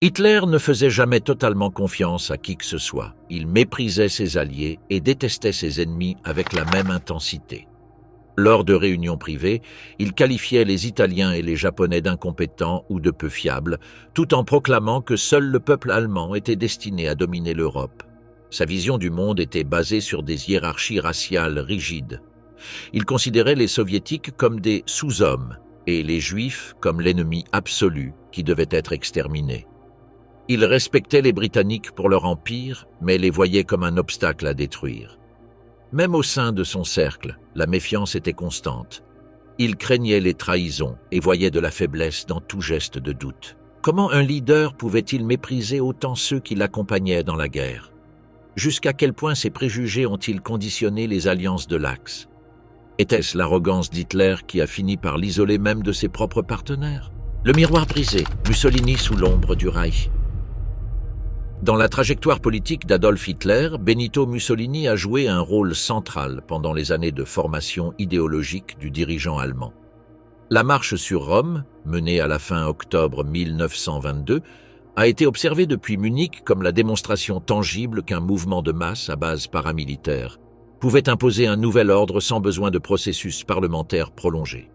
Hitler ne faisait jamais totalement confiance à qui que ce soit. Il méprisait ses alliés et détestait ses ennemis avec la même intensité. Lors de réunions privées, il qualifiait les Italiens et les Japonais d'incompétents ou de peu fiables, tout en proclamant que seul le peuple allemand était destiné à dominer l'Europe. Sa vision du monde était basée sur des hiérarchies raciales rigides. Il considérait les Soviétiques comme des sous-hommes et les Juifs comme l'ennemi absolu qui devait être exterminé. Il respectait les Britanniques pour leur empire, mais les voyait comme un obstacle à détruire. Même au sein de son cercle, la méfiance était constante. Il craignait les trahisons et voyait de la faiblesse dans tout geste de doute. Comment un leader pouvait-il mépriser autant ceux qui l'accompagnaient dans la guerre? Jusqu'à quel point ces préjugés ont-ils conditionné les alliances de l'Axe? Était-ce l'arrogance d'Hitler qui a fini par l'isoler même de ses propres partenaires? Le miroir brisé, Mussolini sous l'ombre du Reich. Dans la trajectoire politique d'Adolf Hitler, Benito Mussolini a joué un rôle central pendant les années de formation idéologique du dirigeant allemand. La marche sur Rome, menée à la fin octobre 1922, a été observée depuis Munich comme la démonstration tangible qu'un mouvement de masse à base paramilitaire pouvait imposer un nouvel ordre sans besoin de processus parlementaire prolongé.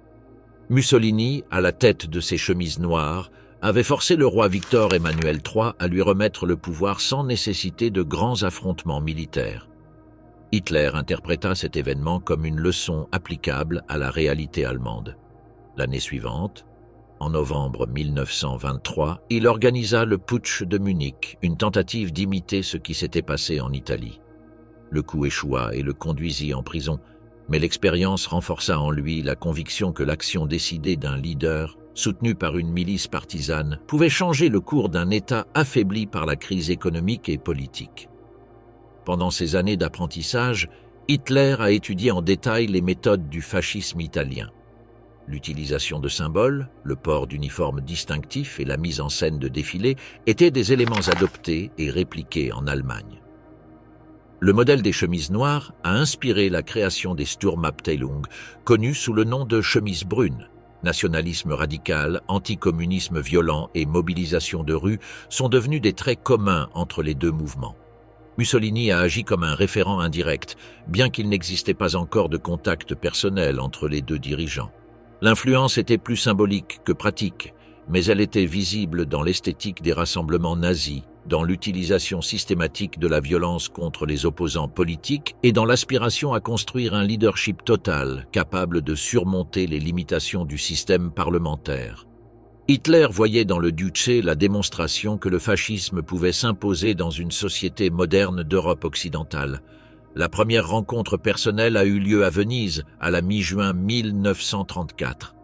Mussolini, à la tête de ses chemises noires, avait forcé le roi Victor Emmanuel III à lui remettre le pouvoir sans nécessité de grands affrontements militaires. Hitler interpréta cet événement comme une leçon applicable à la réalité allemande. L'année suivante, en novembre 1923, il organisa le putsch de Munich, une tentative d'imiter ce qui s'était passé en Italie. Le coup échoua et le conduisit en prison, mais l'expérience renforça en lui la conviction que l'action décidée d'un leader soutenu par une milice partisane, pouvait changer le cours d'un État affaibli par la crise économique et politique. Pendant ces années d'apprentissage, Hitler a étudié en détail les méthodes du fascisme italien. L'utilisation de symboles, le port d'uniformes distinctifs et la mise en scène de défilés étaient des éléments adoptés et répliqués en Allemagne. Le modèle des chemises noires a inspiré la création des Sturmabteilung, connus sous le nom de chemises brunes. Nationalisme radical, anticommunisme violent et mobilisation de rue sont devenus des traits communs entre les deux mouvements. Mussolini a agi comme un référent indirect, bien qu'il n'existait pas encore de contact personnel entre les deux dirigeants. L'influence était plus symbolique que pratique, mais elle était visible dans l'esthétique des rassemblements nazis, dans l'utilisation systématique de la violence contre les opposants politiques et dans l'aspiration à construire un leadership total capable de surmonter les limitations du système parlementaire. Hitler voyait dans le Duce la démonstration que le fascisme pouvait s'imposer dans une société moderne d'Europe occidentale. La première rencontre personnelle a eu lieu à Venise, à la mi-juin 1934.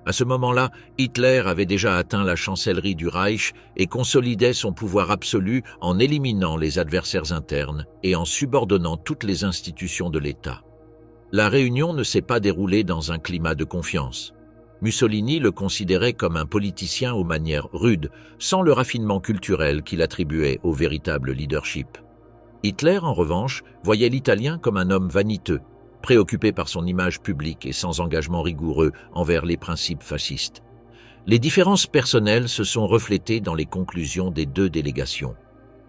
À ce moment-là, Hitler avait déjà atteint la chancellerie du Reich et consolidait son pouvoir absolu en éliminant les adversaires internes et en subordonnant toutes les institutions de l'État. La réunion ne s'est pas déroulée dans un climat de confiance. Mussolini le considérait comme un politicien aux manières rudes, sans le raffinement culturel qu'il attribuait au véritable leadership. Hitler, en revanche, voyait l'Italien comme un homme vaniteux, préoccupé par son image publique et sans engagement rigoureux envers les principes fascistes. Les différences personnelles se sont reflétées dans les conclusions des deux délégations.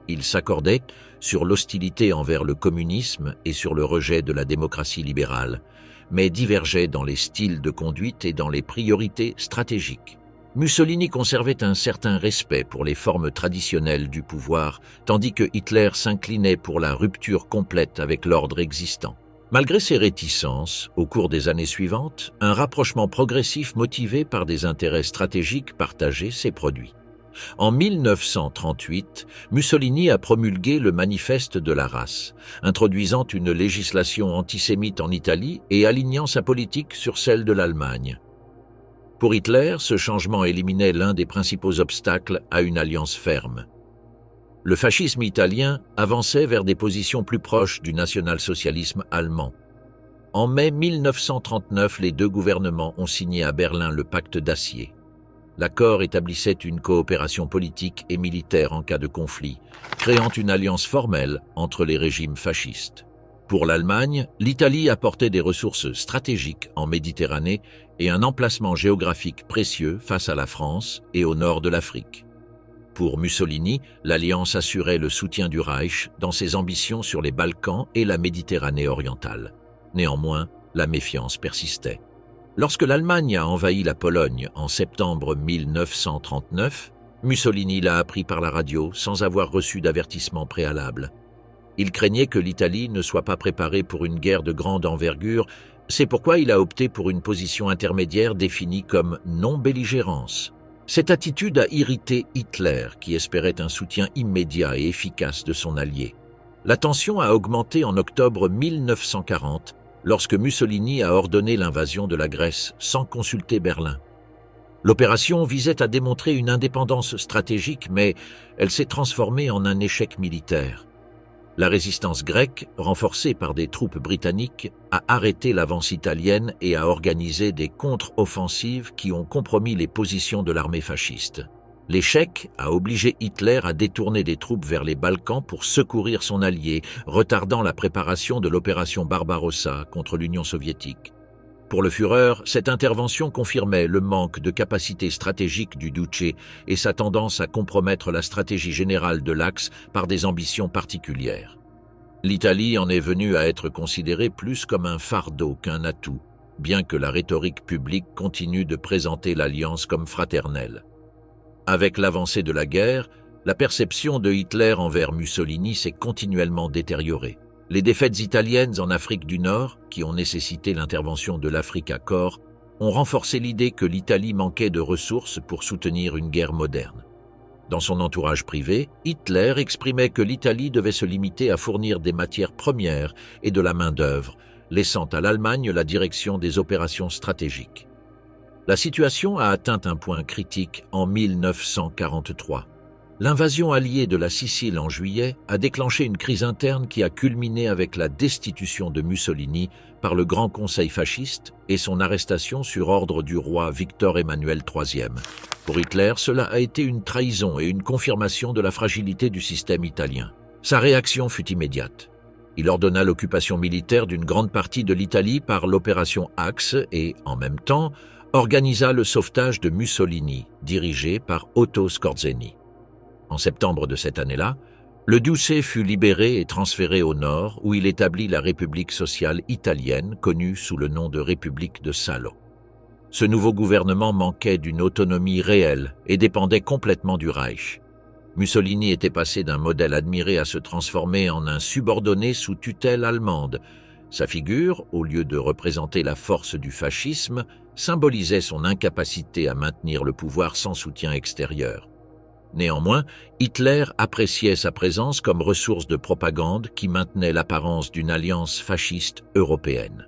Ils s'accordaient sur l'hostilité envers le communisme et sur le rejet de la démocratie libérale, mais divergeaient dans les styles de conduite et dans les priorités stratégiques. Mussolini conservait un certain respect pour les formes traditionnelles du pouvoir, tandis que Hitler s'inclinait pour la rupture complète avec l'ordre existant. Malgré ces réticences, au cours des années suivantes, un rapprochement progressif motivé par des intérêts stratégiques partagés s'est produit. En 1938, Mussolini a promulgué le Manifeste de la race, introduisant une législation antisémite en Italie et alignant sa politique sur celle de l'Allemagne. Pour Hitler, ce changement éliminait l'un des principaux obstacles à une alliance ferme. Le fascisme italien avançait vers des positions plus proches du national-socialisme allemand. En mai 1939, les deux gouvernements ont signé à Berlin le pacte d'acier. L'accord établissait une coopération politique et militaire en cas de conflit, créant une alliance formelle entre les régimes fascistes. Pour l'Allemagne, l'Italie apportait des ressources stratégiques en Méditerranée et un emplacement géographique précieux face à la France et au nord de l'Afrique. Pour Mussolini, l'Alliance assurait le soutien du Reich dans ses ambitions sur les Balkans et la Méditerranée orientale. Néanmoins, la méfiance persistait. Lorsque l'Allemagne a envahi la Pologne en septembre 1939, Mussolini l'a appris par la radio sans avoir reçu d'avertissement préalable. Il craignait que l'Italie ne soit pas préparée pour une guerre de grande envergure, c'est pourquoi il a opté pour une position intermédiaire définie comme non-belligérance. Cette attitude a irrité Hitler, qui espérait un soutien immédiat et efficace de son allié. La tension a augmenté en octobre 1940, lorsque Mussolini a ordonné l'invasion de la Grèce sans consulter Berlin. L'opération visait à démontrer une indépendance stratégique, mais elle s'est transformée en un échec militaire. La résistance grecque, renforcée par des troupes britanniques, a arrêté l'avance italienne et a organisé des contre-offensives qui ont compromis les positions de l'armée fasciste. L'échec a obligé Hitler à détourner des troupes vers les Balkans pour secourir son allié, retardant la préparation de l'opération Barbarossa contre l'Union soviétique. Pour le Führer, cette intervention confirmait le manque de capacité stratégique du Duce et sa tendance à compromettre la stratégie générale de l'Axe par des ambitions particulières. L'Italie en est venue à être considérée plus comme un fardeau qu'un atout, bien que la rhétorique publique continue de présenter l'alliance comme fraternelle. Avec l'avancée de la guerre, la perception de Hitler envers Mussolini s'est continuellement détériorée. Les défaites italiennes en Afrique du Nord, qui ont nécessité l'intervention de l'Africa Corps, ont renforcé l'idée que l'Italie manquait de ressources pour soutenir une guerre moderne. Dans son entourage privé, Hitler exprimait que l'Italie devait se limiter à fournir des matières premières et de la main-d'œuvre, laissant à l'Allemagne la direction des opérations stratégiques. La situation a atteint un point critique en 1943. L'invasion alliée de la Sicile en juillet a déclenché une crise interne qui a culminé avec la destitution de Mussolini par le Grand Conseil fasciste et son arrestation sur ordre du roi Victor Emmanuel III. Pour Hitler, cela a été une trahison et une confirmation de la fragilité du système italien. Sa réaction fut immédiate. Il ordonna l'occupation militaire d'une grande partie de l'Italie par l'opération Axe et, en même temps, organisa le sauvetage de Mussolini, dirigé par Otto Skorzeny. En septembre de cette année-là, le Duce fut libéré et transféré au nord, où il établit la République sociale italienne, connue sous le nom de République de Salo. Ce nouveau gouvernement manquait d'une autonomie réelle et dépendait complètement du Reich. Mussolini était passé d'un modèle admiré à se transformer en un subordonné sous tutelle allemande. Sa figure, au lieu de représenter la force du fascisme, symbolisait son incapacité à maintenir le pouvoir sans soutien extérieur. Néanmoins, Hitler appréciait sa présence comme ressource de propagande qui maintenait l'apparence d'une alliance fasciste européenne.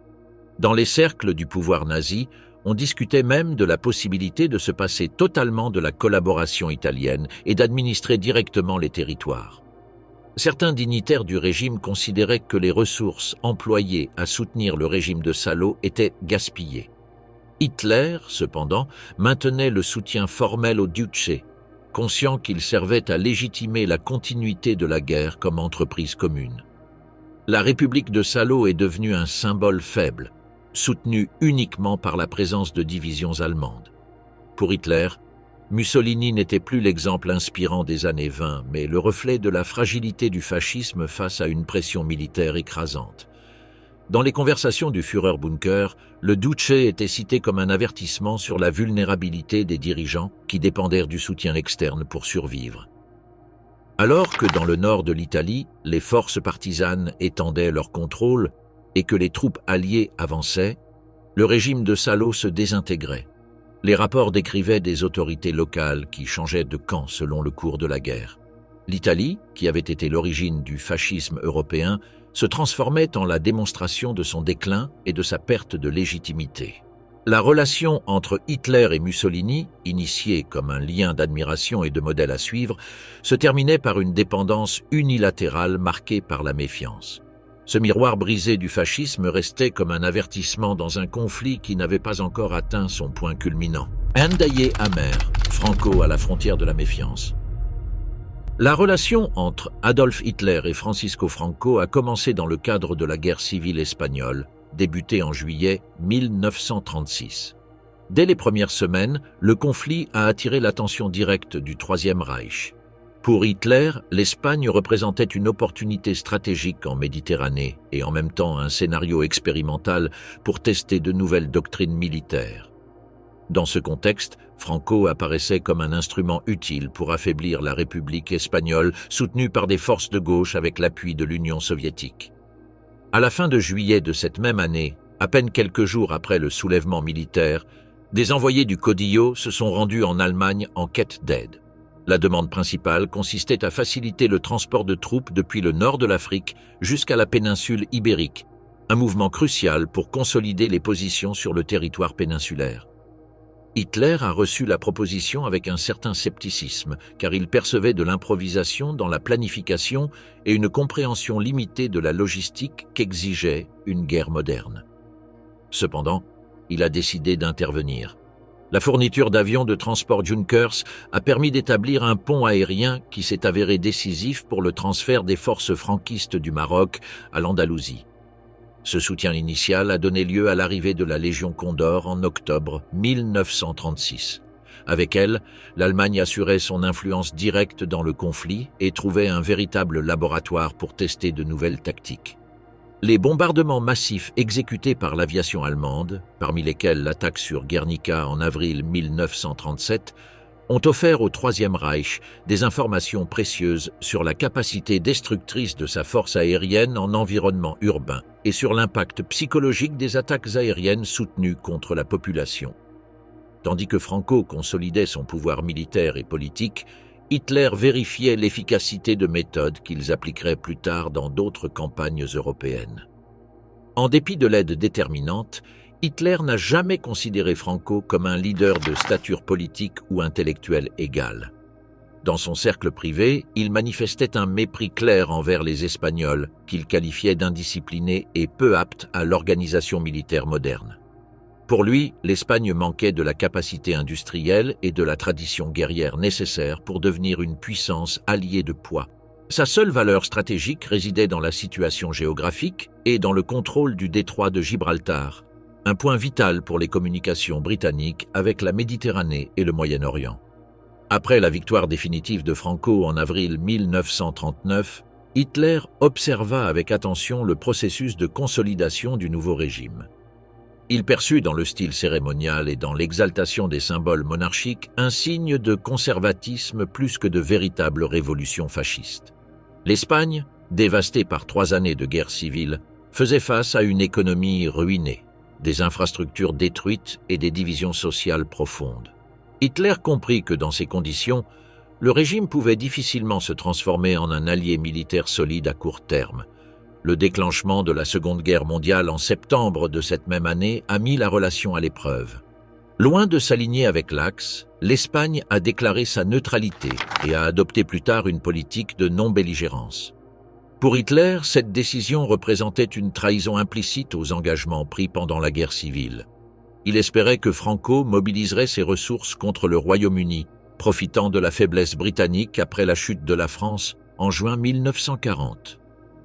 Dans les cercles du pouvoir nazi, on discutait même de la possibilité de se passer totalement de la collaboration italienne et d'administrer directement les territoires. Certains dignitaires du régime considéraient que les ressources employées à soutenir le régime de Salo étaient gaspillées. Hitler, cependant, maintenait le soutien formel au Duce, conscient qu'il servait à légitimer la continuité de la guerre comme entreprise commune. La République de Salo est devenue un symbole faible, soutenu uniquement par la présence de divisions allemandes. Pour Hitler, Mussolini n'était plus l'exemple inspirant des années 20, mais le reflet de la fragilité du fascisme face à une pression militaire écrasante. Dans les conversations du Führerbunker, le Duce était cité comme un avertissement sur la vulnérabilité des dirigeants qui dépendèrent du soutien externe pour survivre. Alors que dans le nord de l'Italie, les forces partisanes étendaient leur contrôle et que les troupes alliées avançaient, le régime de Salo se désintégrait. Les rapports décrivaient des autorités locales qui changeaient de camp selon le cours de la guerre. L'Italie, qui avait été l'origine du fascisme européen, se transformait en la démonstration de son déclin et de sa perte de légitimité. La relation entre Hitler et Mussolini, initiée comme un lien d'admiration et de modèle à suivre, se terminait par une dépendance unilatérale marquée par la méfiance. Ce miroir brisé du fascisme restait comme un avertissement dans un conflit qui n'avait pas encore atteint son point culminant. Ndaye amer, Franco à la frontière de la méfiance. La relation entre Adolf Hitler et Francisco Franco a commencé dans le cadre de la guerre civile espagnole, débutée en juillet 1936. Dès les premières semaines, le conflit a attiré l'attention directe du Troisième Reich. Pour Hitler, l'Espagne représentait une opportunité stratégique en Méditerranée et en même temps un scénario expérimental pour tester de nouvelles doctrines militaires. Dans ce contexte, Franco apparaissait comme un instrument utile pour affaiblir la République espagnole soutenue par des forces de gauche avec l'appui de l'Union soviétique. À la fin de juillet de cette même année, à peine quelques jours après le soulèvement militaire, des envoyés du Caudillo se sont rendus en Allemagne en quête d'aide. La demande principale consistait à faciliter le transport de troupes depuis le nord de l'Afrique jusqu'à la péninsule ibérique, un mouvement crucial pour consolider les positions sur le territoire péninsulaire. Hitler a reçu la proposition avec un certain scepticisme, car il percevait de l'improvisation dans la planification et une compréhension limitée de la logistique qu'exigeait une guerre moderne. Cependant, il a décidé d'intervenir. La fourniture d'avions de transport Junkers a permis d'établir un pont aérien qui s'est avéré décisif pour le transfert des forces franquistes du Maroc à l'Andalousie. Ce soutien initial a donné lieu à l'arrivée de la Légion Condor en octobre 1936. Avec elle, l'Allemagne assurait son influence directe dans le conflit et trouvait un véritable laboratoire pour tester de nouvelles tactiques. Les bombardements massifs exécutés par l'aviation allemande, parmi lesquels l'attaque sur Guernica en avril 1937, ont offert au Troisième Reich des informations précieuses sur la capacité destructrice de sa force aérienne en environnement urbain et sur l'impact psychologique des attaques aériennes soutenues contre la population. Tandis que Franco consolidait son pouvoir militaire et politique, Hitler vérifiait l'efficacité de méthodes qu'ils appliqueraient plus tard dans d'autres campagnes européennes. En dépit de l'aide déterminante, Hitler n'a jamais considéré Franco comme un leader de stature politique ou intellectuelle égale. Dans son cercle privé, il manifestait un mépris clair envers les Espagnols, qu'il qualifiait d'indisciplinés et peu aptes à l'organisation militaire moderne. Pour lui, l'Espagne manquait de la capacité industrielle et de la tradition guerrière nécessaires pour devenir une puissance alliée de poids. Sa seule valeur stratégique résidait dans la situation géographique et dans le contrôle du détroit de Gibraltar, un point vital pour les communications britanniques avec la Méditerranée et le Moyen-Orient. Après la victoire définitive de Franco en avril 1939, Hitler observa avec attention le processus de consolidation du nouveau régime. Il perçut dans le style cérémonial et dans l'exaltation des symboles monarchiques un signe de conservatisme plus que de véritable révolution fasciste. L'Espagne, dévastée par 3 années de guerre civile, faisait face à une économie ruinée, des infrastructures détruites et des divisions sociales profondes. Hitler comprit que dans ces conditions, le régime pouvait difficilement se transformer en un allié militaire solide à court terme. Le déclenchement de la Seconde Guerre mondiale en septembre de cette même année a mis la relation à l'épreuve. Loin de s'aligner avec l'Axe, l'Espagne a déclaré sa neutralité et a adopté plus tard une politique de non-belligérance. Pour Hitler, cette décision représentait une trahison implicite aux engagements pris pendant la guerre civile. Il espérait que Franco mobiliserait ses ressources contre le Royaume-Uni, profitant de la faiblesse britannique après la chute de la France en juin 1940.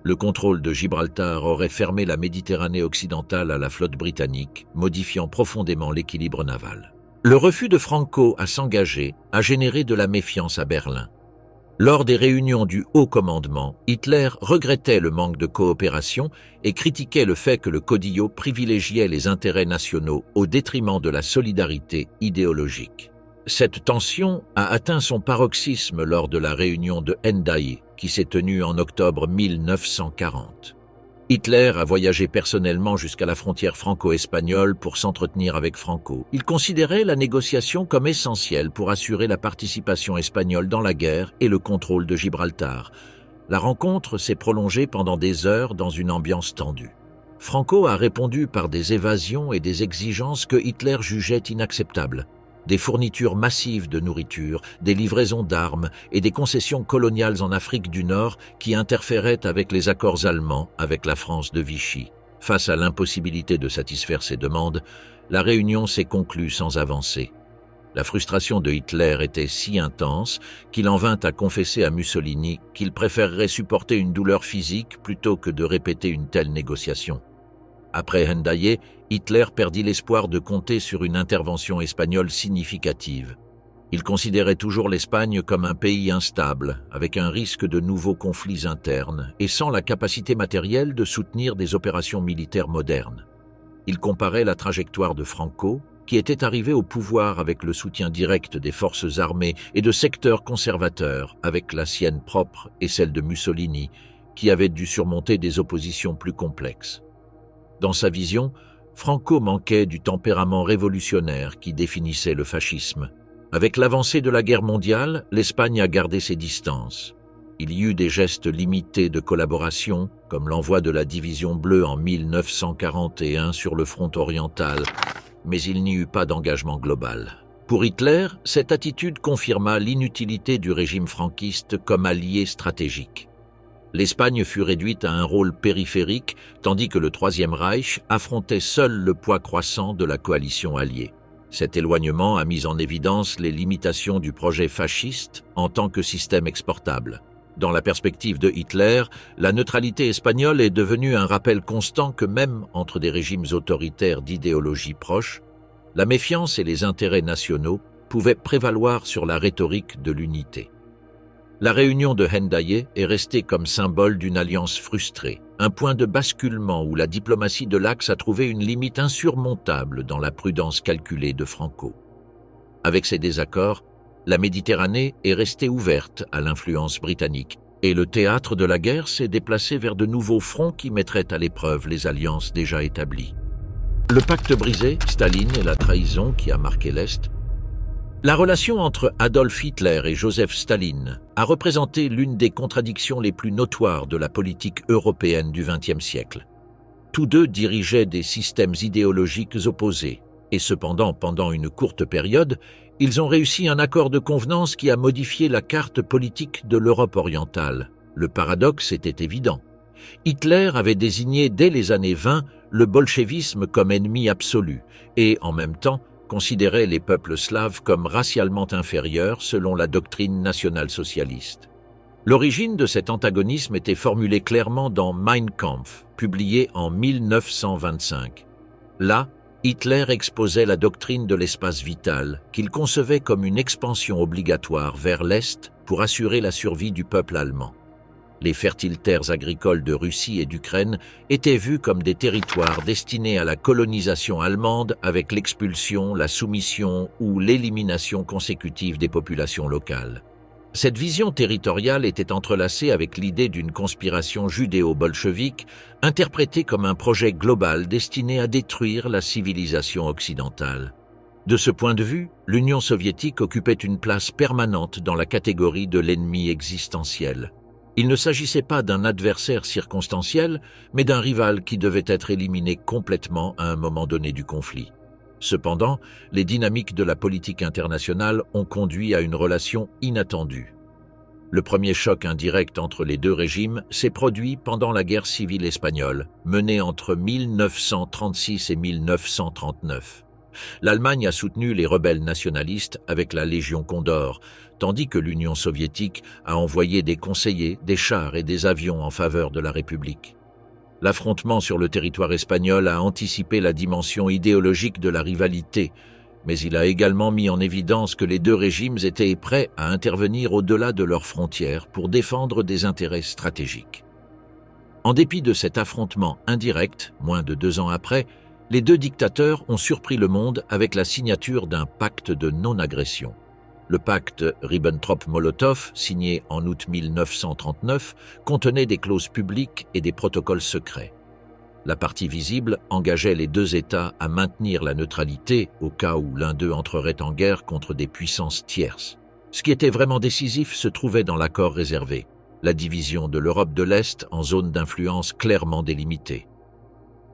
Le contrôle de Gibraltar aurait fermé la Méditerranée occidentale à la flotte britannique, modifiant profondément l'équilibre naval. Le refus de Franco à s'engager a généré de la méfiance à Berlin. Lors des réunions du haut commandement, Hitler regrettait le manque de coopération et critiquait le fait que le Caudillo privilégiait les intérêts nationaux au détriment de la solidarité idéologique. Cette tension a atteint son paroxysme lors de la réunion de Hendaye, qui s'est tenue en octobre 1940. Hitler a voyagé personnellement jusqu'à la frontière franco-espagnole pour s'entretenir avec Franco. Il considérait la négociation comme essentielle pour assurer la participation espagnole dans la guerre et le contrôle de Gibraltar. La rencontre s'est prolongée pendant des heures dans une ambiance tendue. Franco a répondu par des évasions et des exigences que Hitler jugeait inacceptables. Des fournitures massives de nourriture, des livraisons d'armes et des concessions coloniales en Afrique du Nord qui interféraient avec les accords allemands avec la France de Vichy. Face à l'impossibilité de satisfaire ces demandes, la réunion s'est conclue sans avancée. La frustration de Hitler était si intense qu'il en vint à confesser à Mussolini qu'il préférerait supporter une douleur physique plutôt que de répéter une telle négociation. Après Hendaye, Hitler perdit l'espoir de compter sur une intervention espagnole significative. Il considérait toujours l'Espagne comme un pays instable, avec un risque de nouveaux conflits internes et sans la capacité matérielle de soutenir des opérations militaires modernes. Il comparait la trajectoire de Franco, qui était arrivé au pouvoir avec le soutien direct des forces armées et de secteurs conservateurs, avec la sienne propre et celle de Mussolini, qui avait dû surmonter des oppositions plus complexes. Dans sa vision, Franco manquait du tempérament révolutionnaire qui définissait le fascisme. Avec l'avancée de la guerre mondiale, l'Espagne a gardé ses distances. Il y eut des gestes limités de collaboration, comme l'envoi de la Division bleue en 1941 sur le front oriental, mais il n'y eut pas d'engagement global. Pour Hitler, cette attitude confirma l'inutilité du régime franquiste comme allié stratégique. L'Espagne fut réduite à un rôle périphérique, tandis que le Troisième Reich affrontait seul le poids croissant de la coalition alliée. Cet éloignement a mis en évidence les limitations du projet fasciste en tant que système exportable. Dans la perspective de Hitler, la neutralité espagnole est devenue un rappel constant que même entre des régimes autoritaires d'idéologie proche, la méfiance et les intérêts nationaux pouvaient prévaloir sur la rhétorique de l'unité. La réunion de Hendaye est restée comme symbole d'une alliance frustrée, un point de basculement où la diplomatie de l'Axe a trouvé une limite insurmontable dans la prudence calculée de Franco. Avec ces désaccords, la Méditerranée est restée ouverte à l'influence britannique et le théâtre de la guerre s'est déplacé vers de nouveaux fronts qui mettraient à l'épreuve les alliances déjà établies. Le pacte brisé, Staline et la trahison qui a marqué l'Est. La relation entre Adolf Hitler et Joseph Staline a représenté l'une des contradictions les plus notoires de la politique européenne du XXe siècle. Tous deux dirigeaient des systèmes idéologiques opposés, et cependant, pendant une courte période, ils ont réussi un accord de convenance qui a modifié la carte politique de l'Europe orientale. Le paradoxe était évident. Hitler avait désigné dès les années 20 le bolchevisme comme ennemi absolu, et en même temps, considérait les peuples slaves comme racialement inférieurs selon la doctrine nationale-socialiste. L'origine de cet antagonisme était formulée clairement dans Mein Kampf, publié en 1925. Là, Hitler exposait la doctrine de l'espace vital, qu'il concevait comme une expansion obligatoire vers l'Est pour assurer la survie du peuple allemand. Les fertiles terres agricoles de Russie et d'Ukraine étaient vues comme des territoires destinés à la colonisation allemande avec l'expulsion, la soumission ou l'élimination consécutive des populations locales. Cette vision territoriale était entrelacée avec l'idée d'une conspiration judéo-bolchevique interprétée comme un projet global destiné à détruire la civilisation occidentale. De ce point de vue, l'Union soviétique occupait une place permanente dans la catégorie de l'ennemi existentiel. Il ne s'agissait pas d'un adversaire circonstanciel, mais d'un rival qui devait être éliminé complètement à un moment donné du conflit. Cependant, les dynamiques de la politique internationale ont conduit à une relation inattendue. Le premier choc indirect entre les deux régimes s'est produit pendant la guerre civile espagnole, menée entre 1936 et 1939. L'Allemagne a soutenu les rebelles nationalistes avec la Légion Condor, tandis que l'Union soviétique a envoyé des conseillers, des chars et des avions en faveur de la République. L'affrontement sur le territoire espagnol a anticipé la dimension idéologique de la rivalité, mais il a également mis en évidence que les deux régimes étaient prêts à intervenir au-delà de leurs frontières pour défendre des intérêts stratégiques. En dépit de cet affrontement indirect, moins de 2 ans après, les deux dictateurs ont surpris le monde avec la signature d'un pacte de non-agression. Le pacte Ribbentrop-Molotov, signé en août 1939, contenait des clauses publiques et des protocoles secrets. La partie visible engageait les deux États à maintenir la neutralité au cas où l'un d'eux entrerait en guerre contre des puissances tierces. Ce qui était vraiment décisif se trouvait dans l'accord réservé, la division de l'Europe de l'Est en zones d'influence clairement délimitées.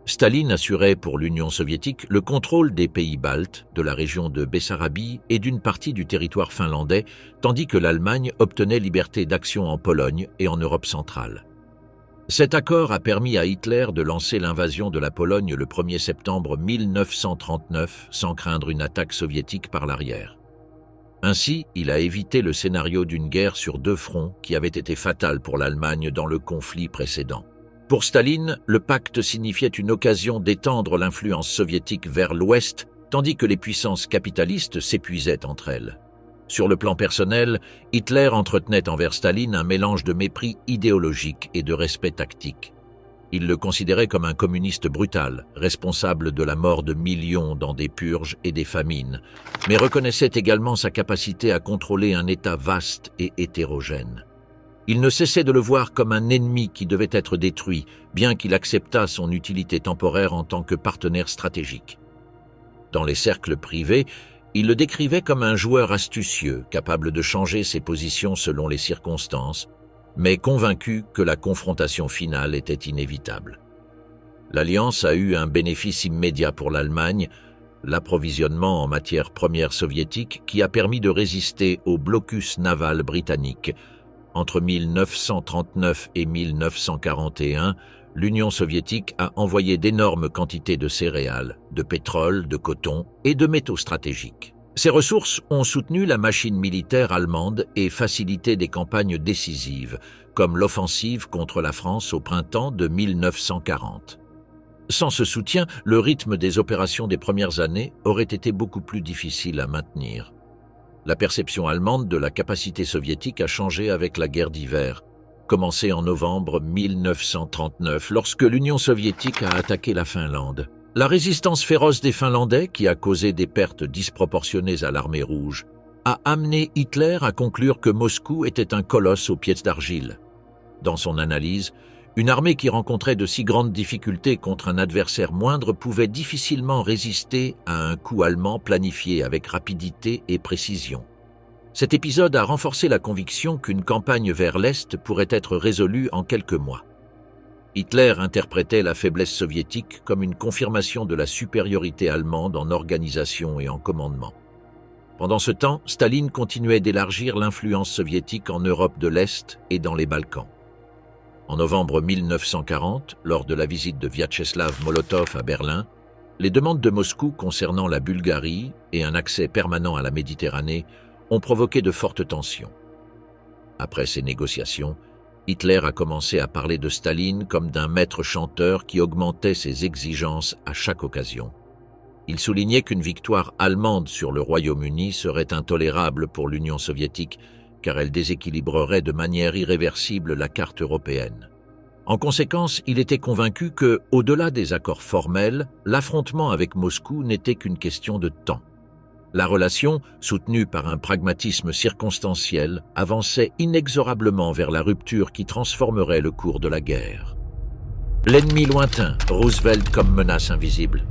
Staline assurait pour l'Union soviétique le contrôle des pays baltes, de la région de Bessarabie et d'une partie du territoire finlandais, tandis que l'Allemagne obtenait liberté d'action en Pologne et en Europe centrale. Cet accord a permis à Hitler de lancer l'invasion de la Pologne le 1er septembre 1939 sans craindre une attaque soviétique par l'arrière. Ainsi, il a évité le scénario d'une guerre sur 2 fronts qui avait été fatale pour l'Allemagne dans le conflit précédent. Pour Staline, le pacte signifiait une occasion d'étendre l'influence soviétique vers l'Ouest, tandis que les puissances capitalistes s'épuisaient entre elles. Sur le plan personnel, Hitler entretenait envers Staline un mélange de mépris idéologique et de respect tactique. Il le considérait comme un communiste brutal, responsable de la mort de millions dans des purges et des famines, mais reconnaissait également sa capacité à contrôler un État vaste et hétérogène. Il ne cessait de le voir comme un ennemi qui devait être détruit, bien qu'il acceptât son utilité temporaire en tant que partenaire stratégique. Dans les cercles privés, il le décrivait comme un joueur astucieux, capable de changer ses positions selon les circonstances, mais convaincu que la confrontation finale était inévitable. L'Alliance a eu un bénéfice immédiat pour l'Allemagne, l'approvisionnement en matières premières soviétiques qui a permis de résister au blocus naval britannique. Entre 1939 et 1941, l'Union soviétique a envoyé d'énormes quantités de céréales, de pétrole, de coton et de métaux stratégiques. Ces ressources ont soutenu la machine militaire allemande et facilité des campagnes décisives, comme l'offensive contre la France au printemps de 1940. Sans ce soutien, le rythme des opérations des premières années aurait été beaucoup plus difficile à maintenir. La perception allemande de la capacité soviétique a changé avec la guerre d'hiver, commencée en novembre 1939, lorsque l'Union soviétique a attaqué la Finlande. La résistance féroce des Finlandais, qui a causé des pertes disproportionnées à l'armée rouge, a amené Hitler à conclure que Moscou était un colosse aux pieds d'argile. Dans son analyse, une armée qui rencontrait de si grandes difficultés contre un adversaire moindre pouvait difficilement résister à un coup allemand planifié avec rapidité et précision. Cet épisode a renforcé la conviction qu'une campagne vers l'Est pourrait être résolue en quelques mois. Hitler interprétait la faiblesse soviétique comme une confirmation de la supériorité allemande en organisation et en commandement. Pendant ce temps, Staline continuait d'élargir l'influence soviétique en Europe de l'Est et dans les Balkans. En novembre 1940, lors de la visite de Vyacheslav Molotov à Berlin, les demandes de Moscou concernant la Bulgarie et un accès permanent à la Méditerranée ont provoqué de fortes tensions. Après ces négociations, Hitler a commencé à parler de Staline comme d'un maître chanteur qui augmentait ses exigences à chaque occasion. Il soulignait qu'une victoire allemande sur le Royaume-Uni serait intolérable pour l'Union soviétique, car elle déséquilibrerait de manière irréversible la carte européenne. En conséquence, il était convaincu que, au-delà des accords formels, l'affrontement avec Moscou n'était qu'une question de temps. La relation, soutenue par un pragmatisme circonstanciel, avançait inexorablement vers la rupture qui transformerait le cours de la guerre. L'ennemi lointain, Roosevelt comme menace invisible.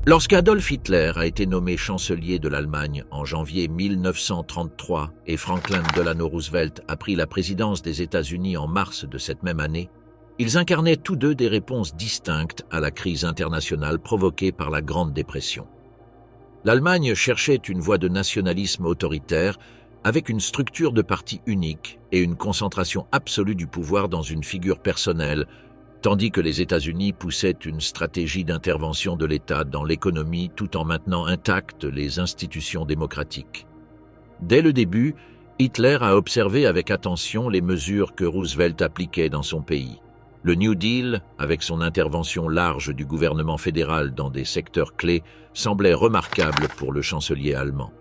Lorsqu'Adolf Hitler a été nommé chancelier de l'Allemagne en janvier 1933 et Franklin Delano Roosevelt a pris la présidence des États-Unis en mars de cette même année, ils incarnaient tous deux des réponses distinctes à la crise internationale provoquée par la Grande Dépression. L'Allemagne cherchait une voie de nationalisme autoritaire avec une structure de parti unique et une concentration absolue du pouvoir dans une figure personnelle, tandis que les États-Unis poussaient une stratégie d'intervention de l'État dans l'économie tout en maintenant intactes les institutions démocratiques. Dès le début, Hitler a observé avec attention les mesures que Roosevelt appliquait dans son pays. Le New Deal, avec son intervention large du gouvernement fédéral dans des secteurs clés, semblait remarquable pour le chancelier allemand.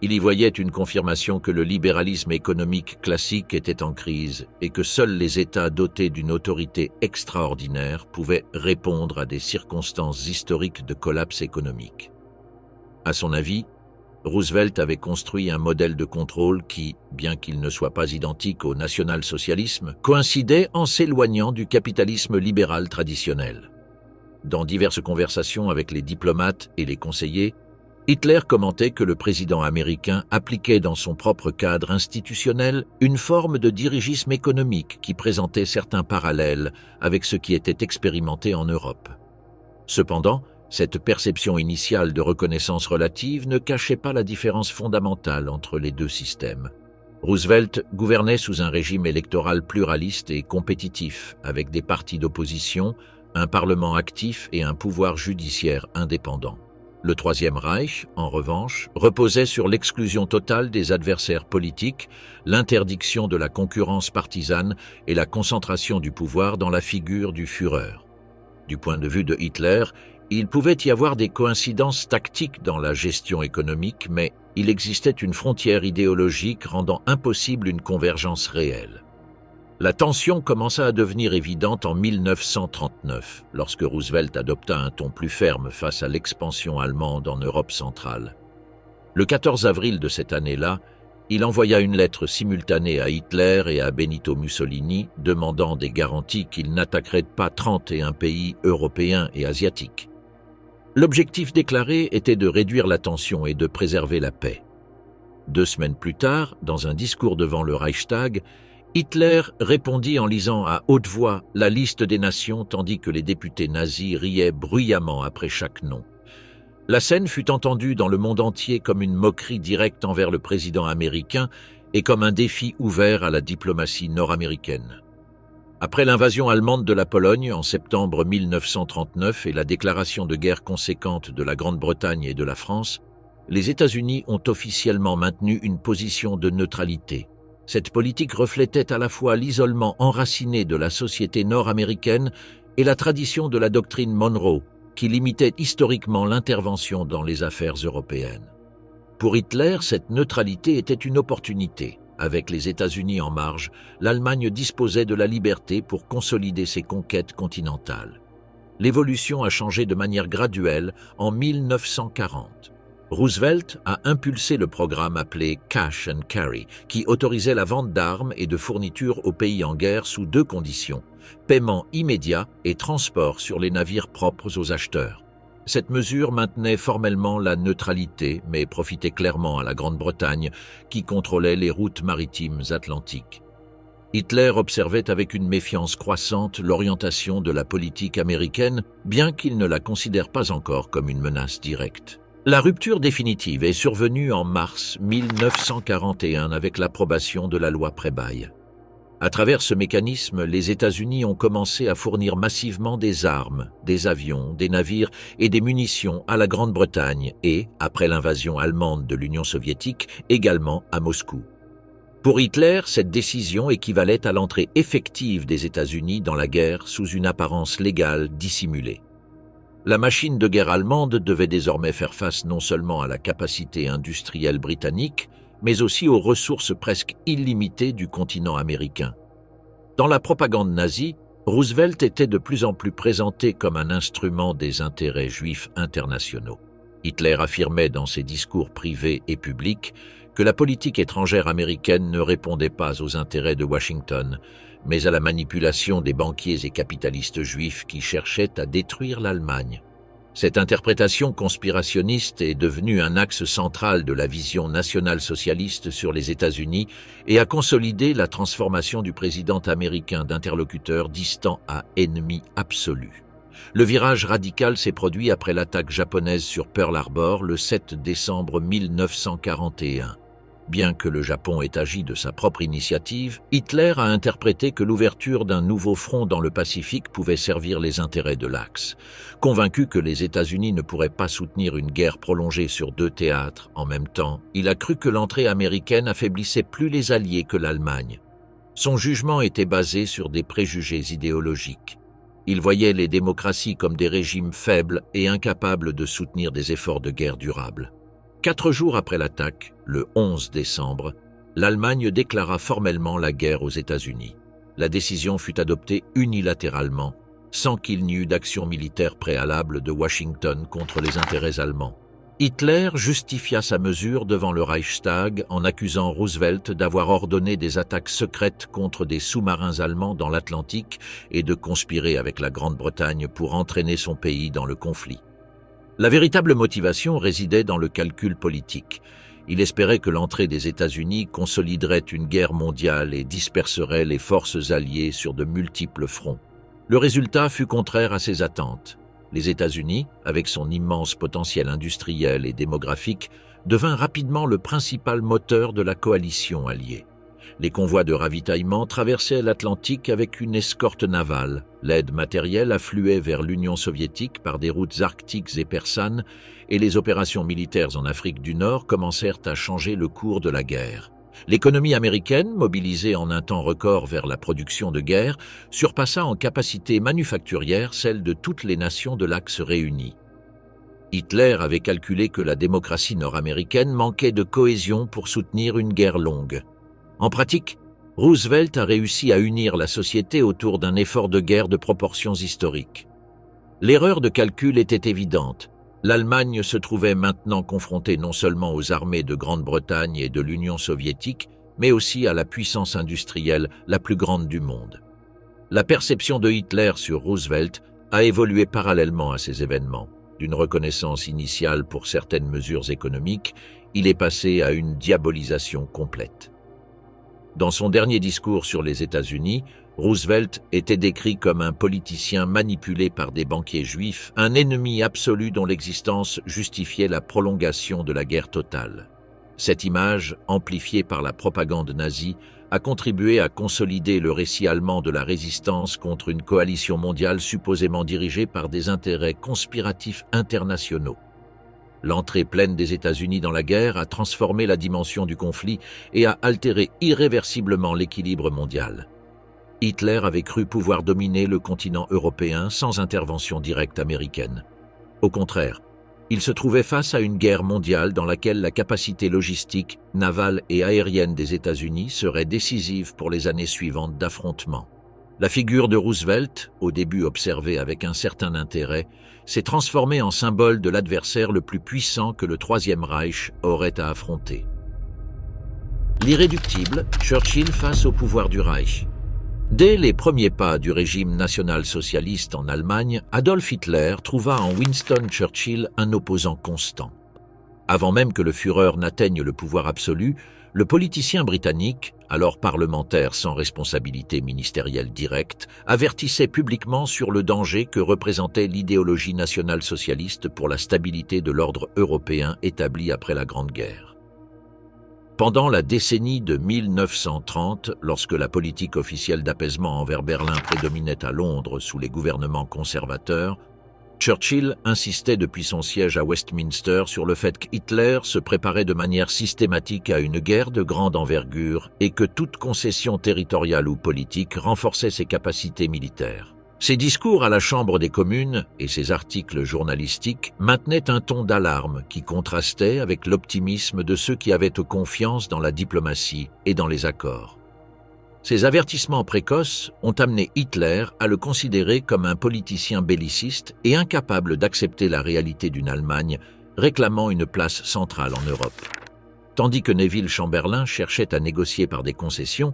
Il y voyait une confirmation que le libéralisme économique classique était en crise et que seuls les États dotés d'une autorité extraordinaire pouvaient répondre à des circonstances historiques de collapse économique. À son avis, Roosevelt avait construit un modèle de contrôle qui, bien qu'il ne soit pas identique au national-socialisme, coïncidait en s'éloignant du capitalisme libéral traditionnel. Dans diverses conversations avec les diplomates et les conseillers, Hitler commentait que le président américain appliquait dans son propre cadre institutionnel une forme de dirigisme économique qui présentait certains parallèles avec ce qui était expérimenté en Europe. Cependant, cette perception initiale de reconnaissance relative ne cachait pas la différence fondamentale entre les deux systèmes. Roosevelt gouvernait sous un régime électoral pluraliste et compétitif, avec des partis d'opposition, un parlement actif et un pouvoir judiciaire indépendant. Le Troisième Reich, en revanche, reposait sur l'exclusion totale des adversaires politiques, l'interdiction de la concurrence partisane et la concentration du pouvoir dans la figure du Führer. Du point de vue de Hitler, il pouvait y avoir des coïncidences tactiques dans la gestion économique, mais il existait une frontière idéologique rendant impossible une convergence réelle. La tension commença à devenir évidente en 1939, lorsque Roosevelt adopta un ton plus ferme face à l'expansion allemande en Europe centrale. Le 14 avril de cette année-là, il envoya une lettre simultanée à Hitler et à Benito Mussolini demandant des garanties qu'il n'attaquerait pas 31 pays européens et asiatiques. L'objectif déclaré était de réduire la tension et de préserver la paix. 2 semaines plus tard, dans un discours devant le Reichstag, Hitler répondit en lisant à haute voix la liste des nations tandis que les députés nazis riaient bruyamment après chaque nom. La scène fut entendue dans le monde entier comme une moquerie directe envers le président américain et comme un défi ouvert à la diplomatie nord-américaine. Après l'invasion allemande de la Pologne en septembre 1939 et la déclaration de guerre conséquente de la Grande-Bretagne et de la France, les États-Unis ont officiellement maintenu une position de neutralité. Cette politique reflétait à la fois l'isolement enraciné de la société nord-américaine et la tradition de la doctrine Monroe, qui limitait historiquement l'intervention dans les affaires européennes. Pour Hitler, cette neutralité était une opportunité. Avec les États-Unis en marge, l'Allemagne disposait de la liberté pour consolider ses conquêtes continentales. L'évolution a changé de manière graduelle en 1940. Roosevelt a impulsé le programme appelé Cash and Carry, qui autorisait la vente d'armes et de fournitures aux pays en guerre sous 2 conditions, paiement immédiat et transport sur les navires propres aux acheteurs. Cette mesure maintenait formellement la neutralité, mais profitait clairement à la Grande-Bretagne, qui contrôlait les routes maritimes atlantiques. Hitler observait avec une méfiance croissante l'orientation de la politique américaine, bien qu'il ne la considère pas encore comme une menace directe. La rupture définitive est survenue en mars 1941 avec l'approbation de la loi Prebail. À travers ce mécanisme, les États-Unis ont commencé à fournir massivement des armes, des avions, des navires et des munitions à la Grande-Bretagne et, après l'invasion allemande de l'Union soviétique, également à Moscou. Pour Hitler, cette décision équivalait à l'entrée effective des États-Unis dans la guerre sous une apparence légale dissimulée. La machine de guerre allemande devait désormais faire face non seulement à la capacité industrielle britannique, mais aussi aux ressources presque illimitées du continent américain. Dans la propagande nazie, Roosevelt était de plus en plus présenté comme un instrument des intérêts juifs internationaux. Hitler affirmait dans ses discours privés et publics que la politique étrangère américaine ne répondait pas aux intérêts de Washington, mais à la manipulation des banquiers et capitalistes juifs qui cherchaient à détruire l'Allemagne. Cette interprétation conspirationniste est devenue un axe central de la vision nationale-socialiste sur les États-Unis et a consolidé la transformation du président américain d'interlocuteur distant à ennemi absolu. Le virage radical s'est produit après l'attaque japonaise sur Pearl Harbor le 7 décembre 1941. Bien que le Japon ait agi de sa propre initiative, Hitler a interprété que l'ouverture d'un nouveau front dans le Pacifique pouvait servir les intérêts de l'Axe. Convaincu que les États-Unis ne pourraient pas soutenir une guerre prolongée sur 2 théâtres en même temps, il a cru que l'entrée américaine affaiblissait plus les alliés que l'Allemagne. Son jugement était basé sur des préjugés idéologiques. Il voyait les démocraties comme des régimes faibles et incapables de soutenir des efforts de guerre durables. 4 jours après l'attaque, le 11 décembre, l'Allemagne déclara formellement la guerre aux États-Unis. La décision fut adoptée unilatéralement, sans qu'il n'y eut d'action militaire préalable de Washington contre les intérêts allemands. Hitler justifia sa mesure devant le Reichstag en accusant Roosevelt d'avoir ordonné des attaques secrètes contre des sous-marins allemands dans l'Atlantique et de conspirer avec la Grande-Bretagne pour entraîner son pays dans le conflit. La véritable motivation résidait dans le calcul politique. Il espérait que l'entrée des États-Unis consoliderait une guerre mondiale et disperserait les forces alliées sur de multiples fronts. Le résultat fut contraire à ses attentes. Les États-Unis, avec son immense potentiel industriel et démographique, devint rapidement le principal moteur de la coalition alliée. Les convois de ravitaillement traversaient l'Atlantique avec une escorte navale. L'aide matérielle affluait vers l'Union soviétique par des routes arctiques et persanes, et les opérations militaires en Afrique du Nord commencèrent à changer le cours de la guerre. L'économie américaine, mobilisée en un temps record vers la production de guerre, surpassa en capacité manufacturière celle de toutes les nations de l'Axe réunies. Hitler avait calculé que la démocratie nord-américaine manquait de cohésion pour soutenir une guerre longue. En pratique, Roosevelt a réussi à unir la société autour d'un effort de guerre de proportions historiques. L'erreur de calcul était évidente. L'Allemagne se trouvait maintenant confrontée non seulement aux armées de Grande-Bretagne et de l'Union soviétique, mais aussi à la puissance industrielle la plus grande du monde. La perception de Hitler sur Roosevelt a évolué parallèlement à ces événements. D'une reconnaissance initiale pour certaines mesures économiques, il est passé à une diabolisation complète. Dans son dernier discours sur les États-Unis, Roosevelt était décrit comme un politicien manipulé par des banquiers juifs, un ennemi absolu dont l'existence justifiait la prolongation de la guerre totale. Cette image, amplifiée par la propagande nazie, a contribué à consolider le récit allemand de la résistance contre une coalition mondiale supposément dirigée par des intérêts conspiratifs internationaux. L'entrée pleine des États-Unis dans la guerre a transformé la dimension du conflit et a altéré irréversiblement l'équilibre mondial. Hitler avait cru pouvoir dominer le continent européen sans intervention directe américaine. Au contraire, il se trouvait face à une guerre mondiale dans laquelle la capacité logistique, navale et aérienne des États-Unis serait décisive pour les années suivantes d'affrontement. La figure de Roosevelt, au début observée avec un certain intérêt, s'est transformée en symbole de l'adversaire le plus puissant que le Troisième Reich aurait à affronter. L'irréductible, Churchill face au pouvoir du Reich. Dès les premiers pas du régime national-socialiste en Allemagne, Adolf Hitler trouva en Winston Churchill un opposant constant. Avant même que le Führer n'atteigne le pouvoir absolu, le politicien britannique, alors parlementaire sans responsabilité ministérielle directe, avertissait publiquement sur le danger que représentait l'idéologie nationale-socialiste pour la stabilité de l'ordre européen établi après la Grande Guerre. Pendant la décennie de 1930, lorsque la politique officielle d'apaisement envers Berlin prédominait à Londres sous les gouvernements conservateurs, Churchill insistait depuis son siège à Westminster sur le fait qu'Hitler se préparait de manière systématique à une guerre de grande envergure et que toute concession territoriale ou politique renforçait ses capacités militaires. Ses discours à la Chambre des communes et ses articles journalistiques maintenaient un ton d'alarme qui contrastait avec l'optimisme de ceux qui avaient confiance dans la diplomatie et dans les accords. Ces avertissements précoces ont amené Hitler à le considérer comme un politicien belliciste et incapable d'accepter la réalité d'une Allemagne réclamant une place centrale en Europe. Tandis que Neville Chamberlain cherchait à négocier par des concessions,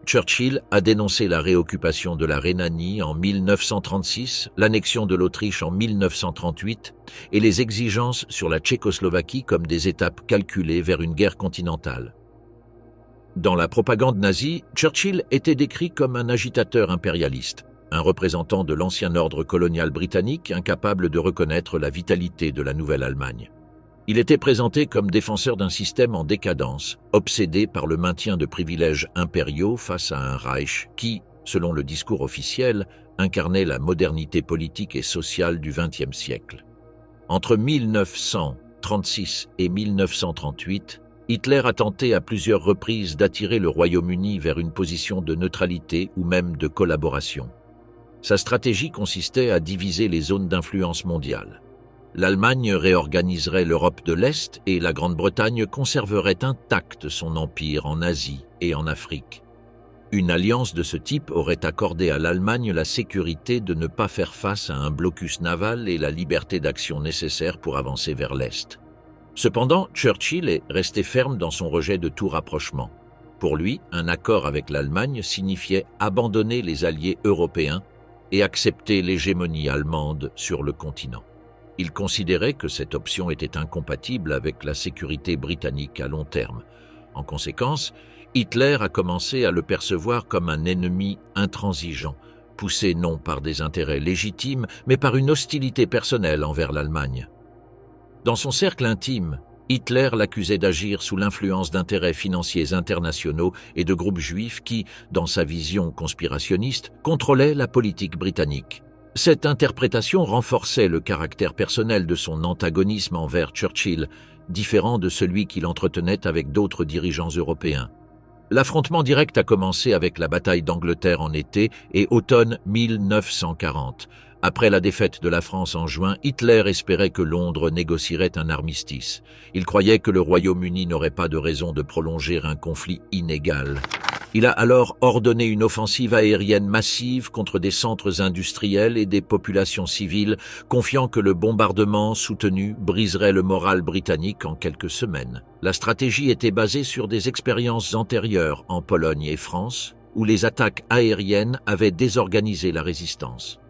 Churchill a dénoncé la réoccupation de la Rhénanie en 1936, l'annexion de l'Autriche en 1938 et les exigences sur la Tchécoslovaquie comme des étapes calculées vers une guerre continentale. Dans la propagande nazie, Churchill était décrit comme un agitateur impérialiste, un représentant de l'ancien ordre colonial britannique incapable de reconnaître la vitalité de la nouvelle Allemagne. Il était présenté comme défenseur d'un système en décadence, obsédé par le maintien de privilèges impériaux face à un Reich qui, selon le discours officiel, incarnait la modernité politique et sociale du XXe siècle. Entre 1936 et 1938, Hitler a tenté à plusieurs reprises d'attirer le Royaume-Uni vers une position de neutralité ou même de collaboration. Sa stratégie consistait à diviser les zones d'influence mondiale. L'Allemagne réorganiserait l'Europe de l'Est et la Grande-Bretagne conserverait intact son empire en Asie et en Afrique. Une alliance de ce type aurait accordé à l'Allemagne la sécurité de ne pas faire face à un blocus naval et la liberté d'action nécessaire pour avancer vers l'Est. Cependant, Churchill est resté ferme dans son rejet de tout rapprochement. Pour lui, un accord avec l'Allemagne signifiait abandonner les alliés européens et accepter l'hégémonie allemande sur le continent. Il considérait que cette option était incompatible avec la sécurité britannique à long terme. En conséquence, Hitler a commencé à le percevoir comme un ennemi intransigeant, poussé non par des intérêts légitimes, mais par une hostilité personnelle envers l'Allemagne. Dans son cercle intime, Hitler l'accusait d'agir sous l'influence d'intérêts financiers internationaux et de groupes juifs qui, dans sa vision conspirationniste, contrôlaient la politique britannique. Cette interprétation renforçait le caractère personnel de son antagonisme envers Churchill, différent de celui qu'il entretenait avec d'autres dirigeants européens. L'affrontement direct a commencé avec la bataille d'Angleterre en été et automne 1940, Après la défaite de la France en juin, Hitler espérait que Londres négocierait un armistice. Il croyait que le Royaume-Uni n'aurait pas de raison de prolonger un conflit inégal. Il a alors ordonné une offensive aérienne massive contre des centres industriels et des populations civiles, confiant que le bombardement soutenu briserait le moral britannique en quelques semaines. La stratégie était basée sur des expériences antérieures en Pologne et France, où les attaques aériennes avaient désorganisé la résistance.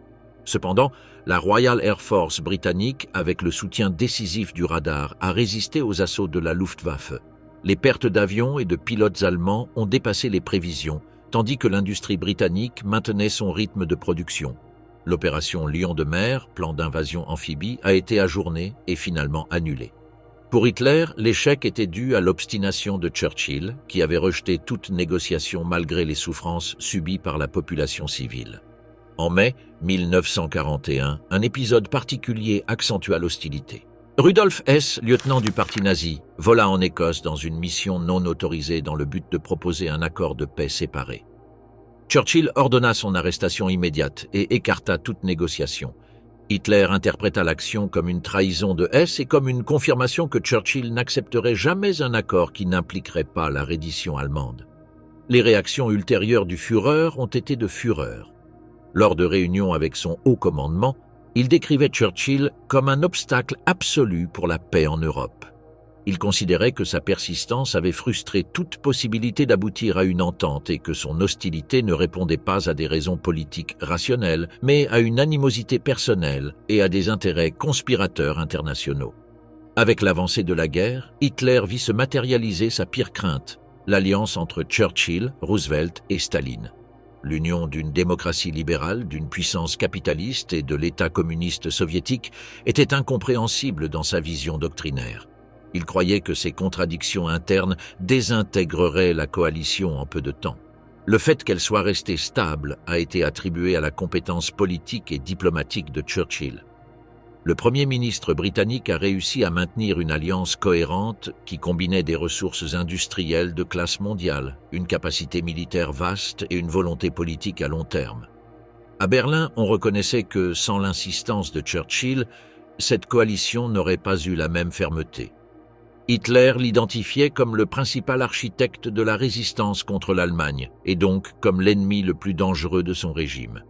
Cependant, la Royal Air Force britannique, avec le soutien décisif du radar, a résisté aux assauts de la Luftwaffe. Les pertes d'avions et de pilotes allemands ont dépassé les prévisions, tandis que l'industrie britannique maintenait son rythme de production. L'opération Lion de mer, plan d'invasion amphibie, a été ajournée et finalement annulée. Pour Hitler, l'échec était dû à l'obstination de Churchill, qui avait rejeté toute négociation malgré les souffrances subies par la population civile. En mai 1941, un épisode particulier accentua l'hostilité. Rudolf Hess, lieutenant du parti nazi, vola en Écosse dans une mission non autorisée dans le but de proposer un accord de paix séparé. Churchill ordonna son arrestation immédiate et écarta toute négociation. Hitler interpréta l'action comme une trahison de Hess et comme une confirmation que Churchill n'accepterait jamais un accord qui n'impliquerait pas la reddition allemande. Les réactions ultérieures du Führer ont été de fureur. Lors de réunions avec son haut commandement, il décrivait Churchill comme un obstacle absolu pour la paix en Europe. Il considérait que sa persistance avait frustré toute possibilité d'aboutir à une entente et que son hostilité ne répondait pas à des raisons politiques rationnelles, mais à une animosité personnelle et à des intérêts conspirateurs internationaux. Avec l'avancée de la guerre, Hitler vit se matérialiser sa pire crainte, l'alliance entre Churchill, Roosevelt et Staline. L'union d'une démocratie libérale, d'une puissance capitaliste et de l'État communiste soviétique était incompréhensible dans sa vision doctrinaire. Il croyait que ces contradictions internes désintégreraient la coalition en peu de temps. Le fait qu'elle soit restée stable a été attribué à la compétence politique et diplomatique de Churchill. Le Premier ministre britannique a réussi à maintenir une alliance cohérente qui combinait des ressources industrielles de classe mondiale, une capacité militaire vaste et une volonté politique à long terme. À Berlin, on reconnaissait que, sans l'insistance de Churchill, cette coalition n'aurait pas eu la même fermeté. Hitler l'identifiait comme le principal architecte de la résistance contre l'Allemagne, et donc comme l'ennemi le plus dangereux de son régime.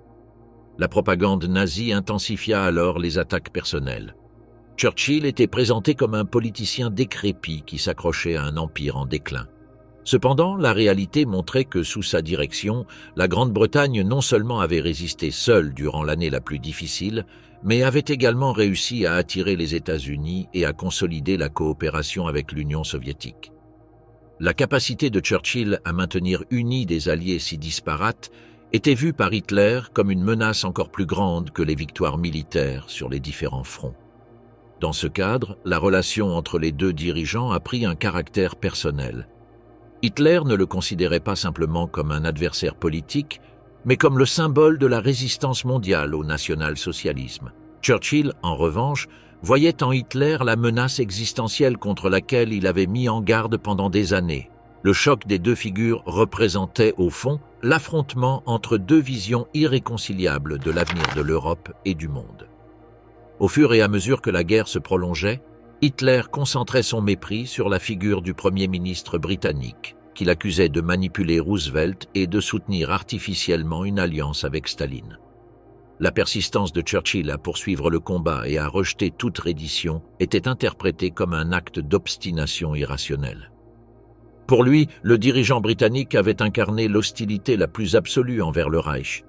La propagande nazie intensifia alors les attaques personnelles. Churchill était présenté comme un politicien décrépit qui s'accrochait à un empire en déclin. Cependant, la réalité montrait que sous sa direction, la Grande-Bretagne non seulement avait résisté seule durant l'année la plus difficile, mais avait également réussi à attirer les États-Unis et à consolider la coopération avec l'Union soviétique. La capacité de Churchill à maintenir unis des alliés si disparates était vue par Hitler comme une menace encore plus grande que les victoires militaires sur les différents fronts. Dans ce cadre, la relation entre les deux dirigeants a pris un caractère personnel. Hitler ne le considérait pas simplement comme un adversaire politique, mais comme le symbole de la résistance mondiale au national-socialisme. Churchill, en revanche, voyait en Hitler la menace existentielle contre laquelle il avait mis en garde pendant des années. Le choc des deux figures représentait, au fond, l'affrontement entre deux visions irréconciliables de l'avenir de l'Europe et du monde. Au fur et à mesure que la guerre se prolongeait, Hitler concentrait son mépris sur la figure du Premier ministre britannique, qu'il accusait de manipuler Roosevelt et de soutenir artificiellement une alliance avec Staline. La persistance de Churchill à poursuivre le combat et à rejeter toute reddition était interprétée comme un acte d'obstination irrationnelle. Pour lui, le dirigeant britannique avait incarné l'hostilité la plus absolue envers le Reich.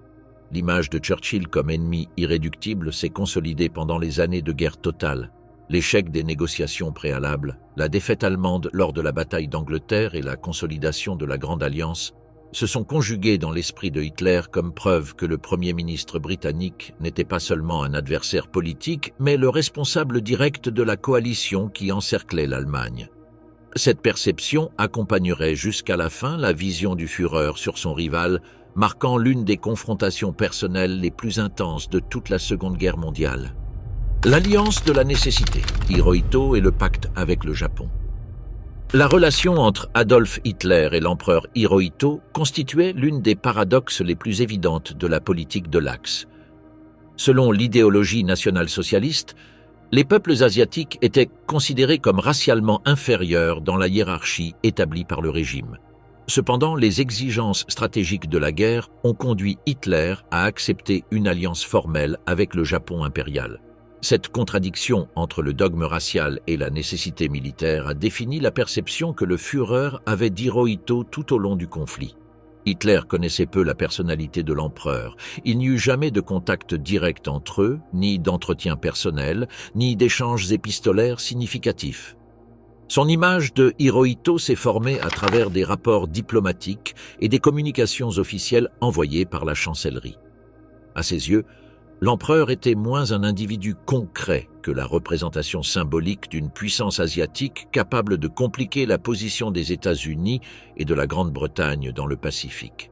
L'image de Churchill comme ennemi irréductible s'est consolidée pendant les années de guerre totale. L'échec des négociations préalables, la défaite allemande lors de la bataille d'Angleterre et la consolidation de la Grande Alliance se sont conjugués dans l'esprit de Hitler comme preuve que le Premier ministre britannique n'était pas seulement un adversaire politique, mais le responsable direct de la coalition qui encerclait l'Allemagne. Cette perception accompagnerait jusqu'à la fin la vision du Führer sur son rival, marquant l'une des confrontations personnelles les plus intenses de toute la Seconde Guerre mondiale. L'alliance de la nécessité, Hirohito et le pacte avec le Japon. La relation entre Adolf Hitler et l'empereur Hirohito constituait l'une des paradoxes les plus évidentes de la politique de l'Axe. Selon l'idéologie nationale-socialiste, les peuples asiatiques étaient considérés comme racialement inférieurs dans la hiérarchie établie par le régime. Cependant, les exigences stratégiques de la guerre ont conduit Hitler à accepter une alliance formelle avec le Japon impérial. Cette contradiction entre le dogme racial et la nécessité militaire a défini la perception que le Führer avait d'Hirohito tout au long du conflit. Hitler connaissait peu la personnalité de l'empereur. Il n'y eut jamais de contact direct entre eux, ni d'entretien personnel, ni d'échanges épistolaires significatifs. Son image de Hirohito s'est formée à travers des rapports diplomatiques et des communications officielles envoyées par la chancellerie. À ses yeux, l'empereur était moins un individu concret que la représentation symbolique d'une puissance asiatique capable de compliquer la position des États-Unis et de la Grande-Bretagne dans le Pacifique.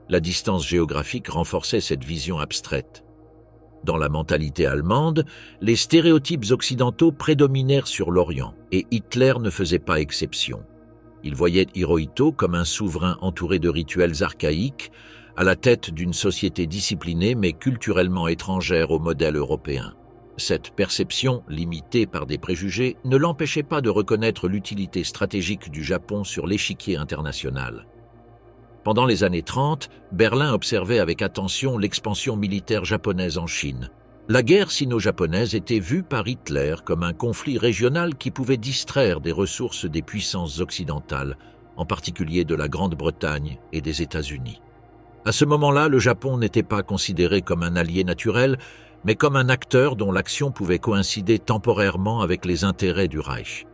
La distance géographique renforçait cette vision abstraite. Dans la mentalité allemande, les stéréotypes occidentaux prédominèrent sur l'Orient, et Hitler ne faisait pas exception. Il voyait Hirohito comme un souverain entouré de rituels archaïques, à la tête d'une société disciplinée mais culturellement étrangère au modèle européen. Cette perception, limitée par des préjugés, ne l'empêchait pas de reconnaître l'utilité stratégique du Japon sur l'échiquier international. Pendant les années 30, Berlin observait avec attention l'expansion militaire japonaise en Chine. La guerre sino-japonaise était vue par Hitler comme un conflit régional qui pouvait distraire des ressources des puissances occidentales, en particulier de la Grande-Bretagne et des États-Unis. À ce moment-là, le Japon n'était pas considéré comme un allié naturel, mais comme un acteur dont l'action pouvait coïncider temporairement avec les intérêts du Reich.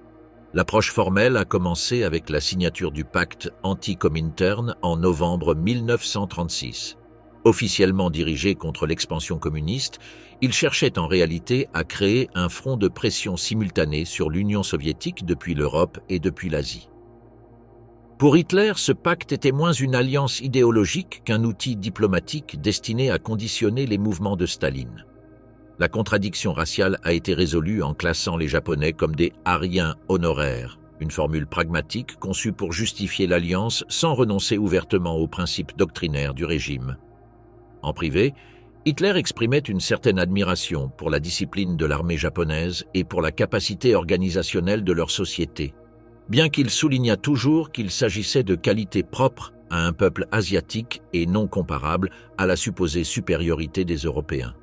L'approche formelle a commencé avec la signature du pacte anti-Comintern en novembre 1936. Officiellement dirigé contre l'expansion communiste, il cherchait en réalité à créer un front de pression simultané sur l'Union soviétique depuis l'Europe et depuis l'Asie. Pour Hitler, ce pacte était moins une alliance idéologique qu'un outil diplomatique destiné à conditionner les mouvements de Staline. La contradiction raciale a été résolue en classant les Japonais comme des Aryens honoraires, une formule pragmatique conçue pour justifier l'alliance sans renoncer ouvertement aux principes doctrinaires du régime. En privé, Hitler exprimait une certaine admiration pour la discipline de l'armée japonaise et pour la capacité organisationnelle de leur société, bien qu'il soulignât toujours qu'il s'agissait de qualités propres à un peuple asiatique et non comparables à la supposée supériorité des Européens.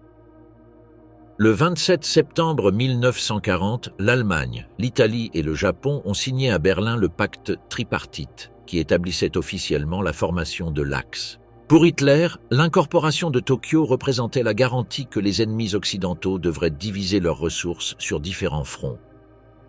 Le 27 septembre 1940, l'Allemagne, l'Italie et le Japon ont signé à Berlin le pacte tripartite, qui établissait officiellement la formation de l'Axe. Pour Hitler, l'incorporation de Tokyo représentait la garantie que les ennemis occidentaux devraient diviser leurs ressources sur différents fronts.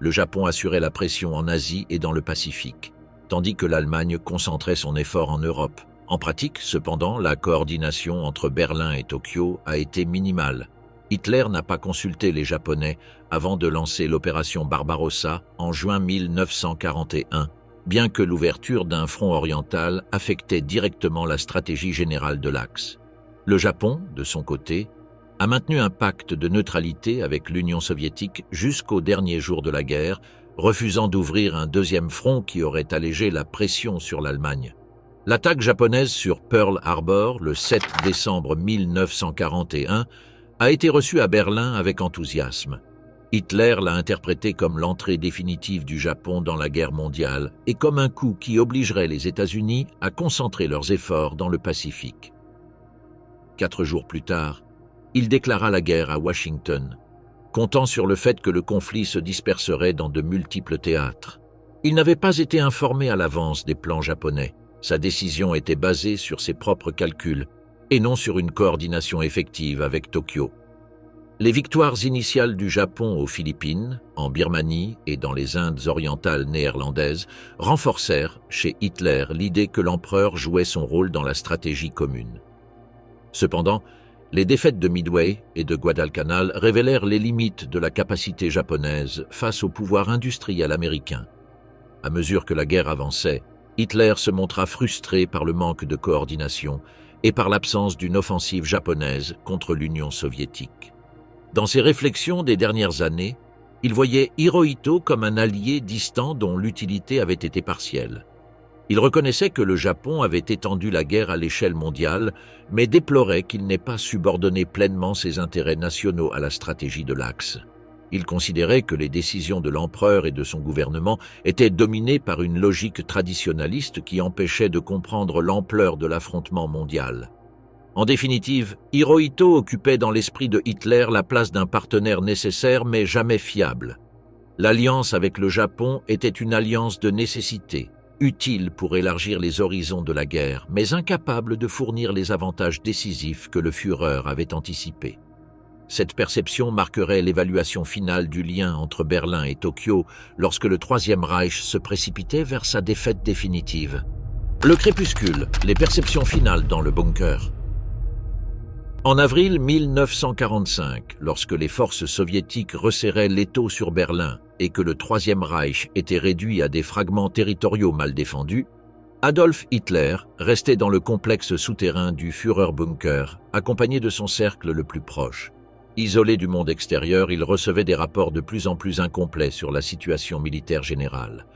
Le Japon assurait la pression en Asie et dans le Pacifique, tandis que l'Allemagne concentrait son effort en Europe. En pratique, cependant, la coordination entre Berlin et Tokyo a été minimale. Hitler n'a pas consulté les Japonais avant de lancer l'opération Barbarossa en juin 1941, bien que l'ouverture d'un front oriental affectait directement la stratégie générale de l'Axe. Le Japon, de son côté, a maintenu un pacte de neutralité avec l'Union soviétique jusqu'au dernier jour de la guerre, refusant d'ouvrir un deuxième front qui aurait allégé la pression sur l'Allemagne. L'attaque japonaise sur Pearl Harbor, le 7 décembre 1941, a été reçue à Berlin avec enthousiasme. Hitler l'a interprété comme l'entrée définitive du Japon dans la guerre mondiale et comme un coup qui obligerait les États-Unis à concentrer leurs efforts dans le Pacifique. 4 jours plus tard, il déclara la guerre à Washington, comptant sur le fait que le conflit se disperserait dans de multiples théâtres. Il n'avait pas été informé à l'avance des plans japonais. Sa décision était basée sur ses propres calculs et non sur une coordination effective avec Tokyo. Les victoires initiales du Japon aux Philippines, en Birmanie et dans les Indes orientales néerlandaises renforcèrent chez Hitler l'idée que l'empereur jouait son rôle dans la stratégie commune. Cependant, les défaites de Midway et de Guadalcanal révélèrent les limites de la capacité japonaise face au pouvoir industriel américain. À mesure que la guerre avançait, Hitler se montra frustré par le manque de coordination et par l'absence d'une offensive japonaise contre l'Union soviétique. Dans ses réflexions des dernières années, il voyait Hirohito comme un allié distant dont l'utilité avait été partielle. Il reconnaissait que le Japon avait étendu la guerre à l'échelle mondiale, mais déplorait qu'il n'ait pas subordonné pleinement ses intérêts nationaux à la stratégie de l'Axe. Il considérait que les décisions de l'empereur et de son gouvernement étaient dominées par une logique traditionnaliste qui empêchait de comprendre l'ampleur de l'affrontement mondial. En définitive, Hirohito occupait dans l'esprit de Hitler la place d'un partenaire nécessaire mais jamais fiable. L'alliance avec le Japon était une alliance de nécessité, utile pour élargir les horizons de la guerre, mais incapable de fournir les avantages décisifs que le Führer avait anticipés. Cette perception marquerait l'évaluation finale du lien entre Berlin et Tokyo lorsque le Troisième Reich se précipitait vers sa défaite définitive. Le crépuscule, les perceptions finales dans le bunker. En avril 1945, lorsque les forces soviétiques resserraient l'étau sur Berlin et que le Troisième Reich était réduit à des fragments territoriaux mal défendus, Adolf Hitler restait dans le complexe souterrain du Führerbunker, accompagné de son cercle le plus proche. Isolé du monde extérieur, il recevait des rapports de plus en plus incomplets sur la situation militaire générale.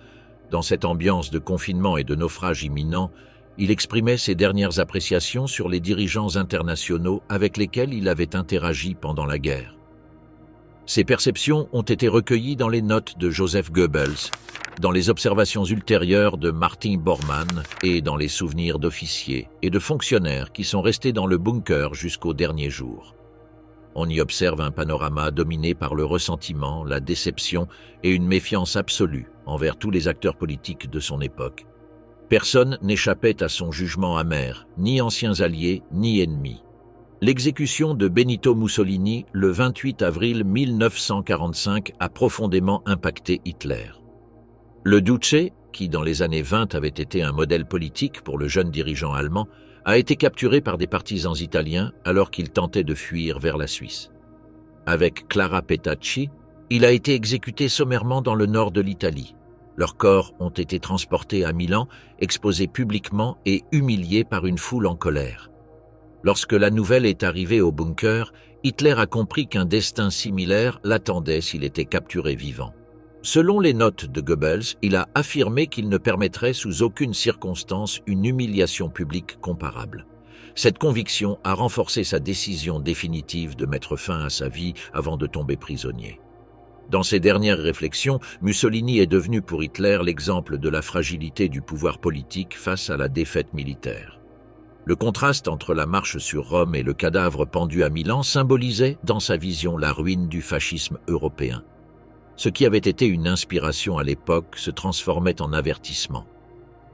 Dans cette ambiance de confinement et de naufrage imminent, il exprimait ses dernières appréciations sur les dirigeants internationaux avec lesquels il avait interagi pendant la guerre. Ces perceptions ont été recueillies dans les notes de Joseph Goebbels, dans les observations ultérieures de Martin Bormann et dans les souvenirs d'officiers et de fonctionnaires qui sont restés dans le bunker jusqu'au dernier jour. On y observe un panorama dominé par le ressentiment, la déception et une méfiance absolue envers tous les acteurs politiques de son époque. Personne n'échappait à son jugement amer, ni anciens alliés, ni ennemis. L'exécution de Benito Mussolini le 28 avril 1945 a profondément impacté Hitler. Le Duce, qui dans les années 20 avait été un modèle politique pour le jeune dirigeant allemand, a été capturé par des partisans italiens alors qu'il tentait de fuir vers la Suisse. Avec Clara Petacci, il a été exécuté sommairement dans le nord de l'Italie. Leurs corps ont été transportés à Milan, exposés publiquement et humiliés par une foule en colère. Lorsque la nouvelle est arrivée au bunker, Hitler a compris qu'un destin similaire l'attendait s'il était capturé vivant. Selon les notes de Goebbels, il a affirmé qu'il ne permettrait sous aucune circonstance une humiliation publique comparable. Cette conviction a renforcé sa décision définitive de mettre fin à sa vie avant de tomber prisonnier. Dans ses dernières réflexions, Mussolini est devenu pour Hitler l'exemple de la fragilité du pouvoir politique face à la défaite militaire. Le contraste entre la marche sur Rome et le cadavre pendu à Milan symbolisait, dans sa vision, la ruine du fascisme européen. Ce qui avait été une inspiration à l'époque se transformait en avertissement.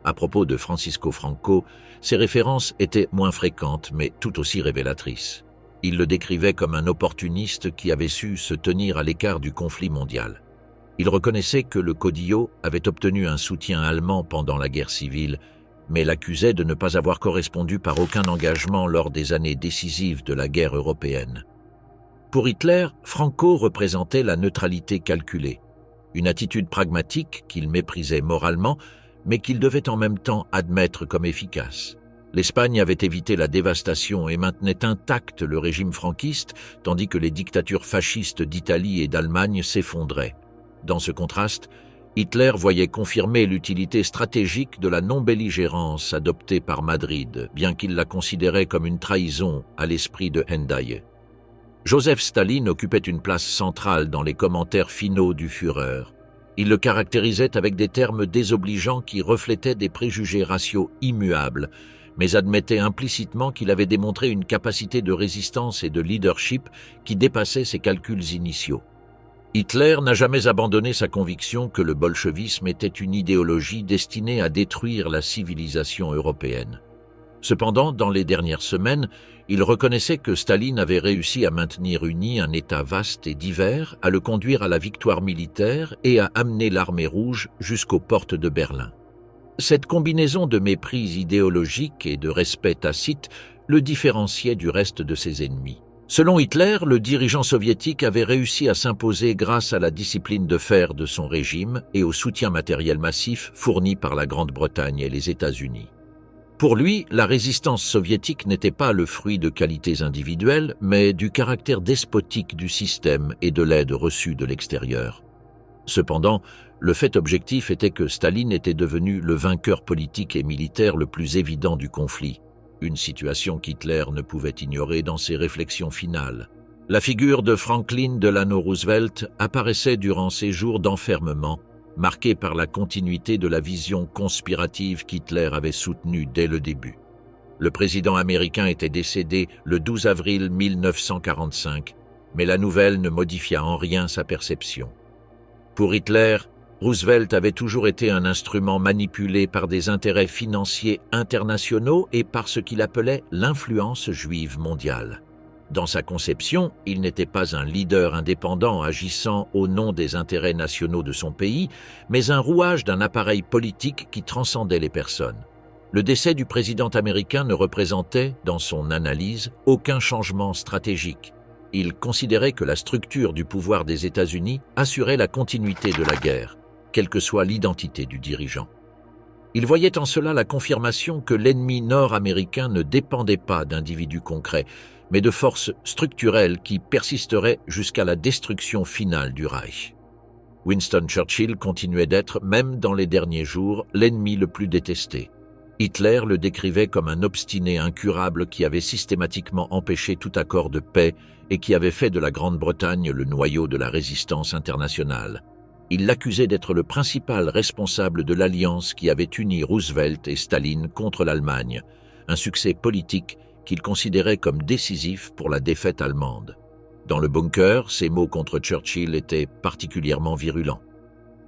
À propos de Francisco Franco, ses références étaient moins fréquentes mais tout aussi révélatrices. Il le décrivait comme un opportuniste qui avait su se tenir à l'écart du conflit mondial. Il reconnaissait que le caudillo avait obtenu un soutien allemand pendant la guerre civile, mais l'accusait de ne pas avoir correspondu par aucun engagement lors des années décisives de la guerre européenne. Pour Hitler, Franco représentait la neutralité calculée, une attitude pragmatique qu'il méprisait moralement, mais qu'il devait en même temps admettre comme efficace. L'Espagne avait évité la dévastation et maintenait intact le régime franquiste, tandis que les dictatures fascistes d'Italie et d'Allemagne s'effondraient. Dans ce contraste, Hitler voyait confirmer l'utilité stratégique de la non-belligérance adoptée par Madrid, bien qu'il la considérait comme une trahison à l'esprit de Hendaye. Joseph Staline occupait une place centrale dans les commentaires finaux du Führer. Il le caractérisait avec des termes désobligeants qui reflétaient des préjugés raciaux immuables, mais admettait implicitement qu'il avait démontré une capacité de résistance et de leadership qui dépassait ses calculs initiaux. Hitler n'a jamais abandonné sa conviction que le bolchevisme était une idéologie destinée à détruire la civilisation européenne. Cependant, dans les dernières semaines, il reconnaissait que Staline avait réussi à maintenir uni un État vaste et divers, à le conduire à la victoire militaire et à amener l'armée rouge jusqu'aux portes de Berlin. Cette combinaison de mépris idéologique et de respect tacite le différenciait du reste de ses ennemis. Selon Hitler, le dirigeant soviétique avait réussi à s'imposer grâce à la discipline de fer de son régime et au soutien matériel massif fourni par la Grande-Bretagne et les États-Unis. Pour lui, la résistance soviétique n'était pas le fruit de qualités individuelles, mais du caractère despotique du système et de l'aide reçue de l'extérieur. Cependant, le fait objectif était que Staline était devenu le vainqueur politique et militaire le plus évident du conflit, une situation qu'Hitler ne pouvait ignorer dans ses réflexions finales. La figure de Franklin Delano Roosevelt apparaissait durant ces jours d'enfermement, marquée par la continuité de la vision conspirative qu'Hitler avait soutenue dès le début. Le président américain était décédé le 12 avril 1945, mais la nouvelle ne modifia en rien sa perception. Pour Hitler, Roosevelt avait toujours été un instrument manipulé par des intérêts financiers internationaux et par ce qu'il appelait l'influence juive mondiale. Dans sa conception, il n'était pas un leader indépendant agissant au nom des intérêts nationaux de son pays, mais un rouage d'un appareil politique qui transcendait les personnes. Le décès du président américain ne représentait, dans son analyse, aucun changement stratégique. Il considérait que la structure du pouvoir des États-Unis assurait la continuité de la guerre, quelle que soit l'identité du dirigeant. Il voyait en cela la confirmation que l'ennemi nord-américain ne dépendait pas d'individus concrets, mais de forces structurelles qui persisteraient jusqu'à la destruction finale du Reich. Winston Churchill continuait d'être, même dans les derniers jours, l'ennemi le plus détesté. Hitler le décrivait comme un obstiné incurable qui avait systématiquement empêché tout accord de paix et qui avait fait de la Grande-Bretagne le noyau de la résistance internationale. Il l'accusait d'être le principal responsable de l'alliance qui avait uni Roosevelt et Staline contre l'Allemagne, un succès politique qu'il considérait comme décisif pour la défaite allemande. Dans le bunker, ses mots contre Churchill étaient particulièrement virulents.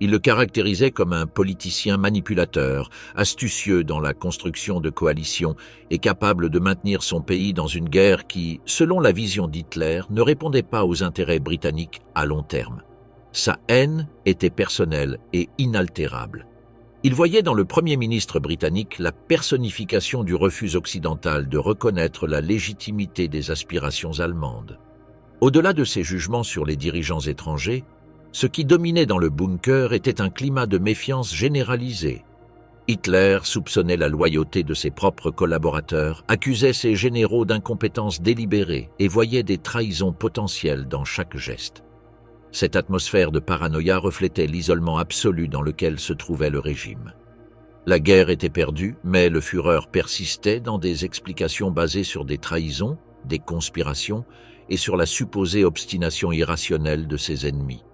Il le caractérisait comme un politicien manipulateur, astucieux dans la construction de coalitions et capable de maintenir son pays dans une guerre qui, selon la vision d'Hitler, ne répondait pas aux intérêts britanniques à long terme. Sa haine était personnelle et inaltérable. Il voyait dans le Premier ministre britannique la personnification du refus occidental de reconnaître la légitimité des aspirations allemandes. Au-delà de ses jugements sur les dirigeants étrangers, ce qui dominait dans le bunker était un climat de méfiance généralisé. Hitler soupçonnait la loyauté de ses propres collaborateurs, accusait ses généraux d'incompétence délibérée et voyait des trahisons potentielles dans chaque geste. Cette atmosphère de paranoïa reflétait l'isolement absolu dans lequel se trouvait le régime. La guerre était perdue, mais le Führer persistait dans des explications basées sur des trahisons, des conspirations et sur la supposée obstination irrationnelle de ses ennemis.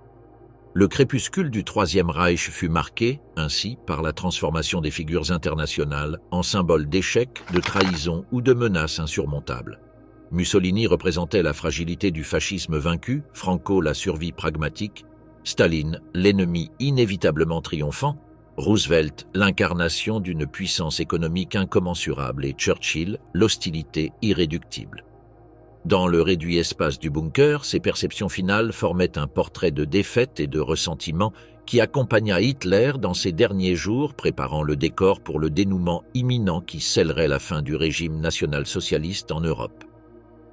Le crépuscule du Troisième Reich fut marqué, ainsi, par la transformation des figures internationales en symboles d'échec, de trahison ou de menaces insurmontables. Mussolini représentait la fragilité du fascisme vaincu, Franco la survie pragmatique, Staline l'ennemi inévitablement triomphant, Roosevelt l'incarnation d'une puissance économique incommensurable et Churchill l'hostilité irréductible. Dans le réduit espace du bunker, ces perceptions finales formaient un portrait de défaite et de ressentiment qui accompagna Hitler dans ses derniers jours, préparant le décor pour le dénouement imminent qui scellerait la fin du régime national-socialiste en Europe.